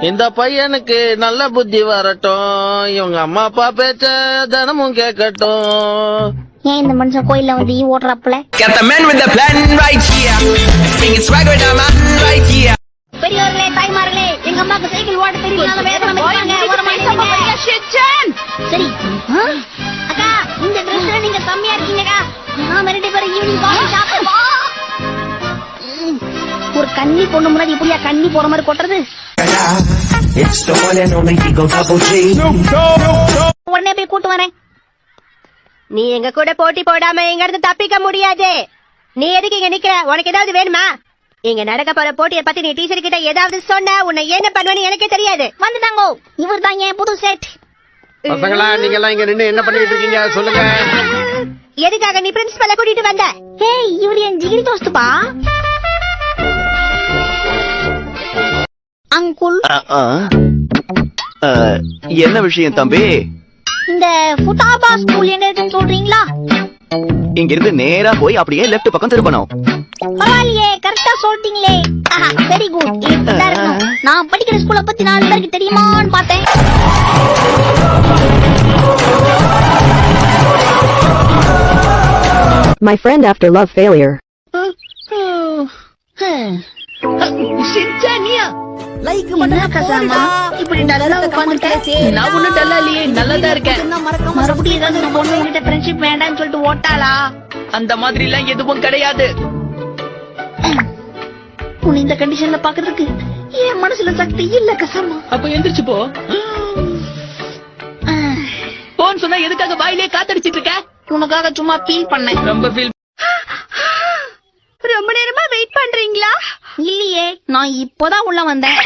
இந்த பையனுக்கு நல்ல புத்தி வரட்டும், இவங்க அம்மா அப்பா பேச்ச தினமும் கேட்கட்டும். ஏன் இந்த மனுஷன் கோயில்ல வந்து ஓட்டுறப்பல பெரியவர்களே தாய்மார்களே, எங்க அம்மாக்கு சைக்கிள் ஓட்ட தெரியல. சரி அக்கா, இந்த ட்ரெஸ்ல நீங்க கம்மியா இருக்கீங்கக்கா. நாம 2 பேரும் ஈவினிங் சாப்பிடுவோம். ஒரு கண்ணி பொண்ணு முன்னாடி எப்படியா கண்ணி போற மாதிரி கொட்டுறது? உடனே போய் கூட்டு வரேன். நீ எங்க கூட போட்டி போடாம எங்க இருந்து தப்பிக்க முடியாது. நீ எதுக்கு இங்க நிக்கிற? உனக்கு ஏதாவது வேணுமா? இங்க நடக்க போற போட்டியை பத்தி நீ டீச்சர் கிட்ட ஏதாவது சொன்ன உன்னை என்ன பண்ணுவேன்னு எனக்கே தெரியாது. வந்துட்டாங்கோ, இவர் தான் என் புது செட். பசங்களா, நீங்க எல்லாம் இங்க நின்று என்ன பண்ணிட்டு இருக்கீங்க சொல்லுங்க. எதுக்காக நீ பிரின்சிபலை கூட்டிட்டு வந்த? ஹேய், இவர் என் ஜிகிரி தோஸ்துப்பா. அங்குல், என்ன விஷயம் தம்பி? இந்த ஃபுட்டாபா ஸ்கூல் எங்க இருக்குன்னு சொல்றீங்களா? இங்க இருந்து நேரா போய் அப்படியே லெஃப்ட் பக்கம் திருப்பணும். பரவாயில்லையே, கரெக்டா சொல்லிட்டீங்களே. Very good. நான் படிக்கிற ஸ்கூலை பத்தி 4 பேருக்கு தெரியுமான்னு பார்த்தேன். My friend after love failure. மறுபடியும் ஏதாவது பொண்ணு கிட்ட ஃப்ரெண்ட்ஷிப் வேண்டாம்னு சொல்லிட்டு ஓட்டாளா? அந்த மாதிரி எல்லாம் எதுவும் கிடையாது. உன்னை இந்த கண்டிஷன்ல பாக்குறதுக்கு என் மனசுல சக்தி இல்ல கசாமா. அப்ப எந்திரிச்சு போ. போன் சொன்னா எதுக்காக வாயிலே காத்தடிச்சிட்டு இருக்க? உனக்காக சும்மா ஃபீல் பண்ணேன். ரொம்ப ஃபீல். ரொம்ப நேரமா வெயிட் பண்றீங்களா? இல்லையே, நான் இப்போதான் உள்ள வந்தேன்.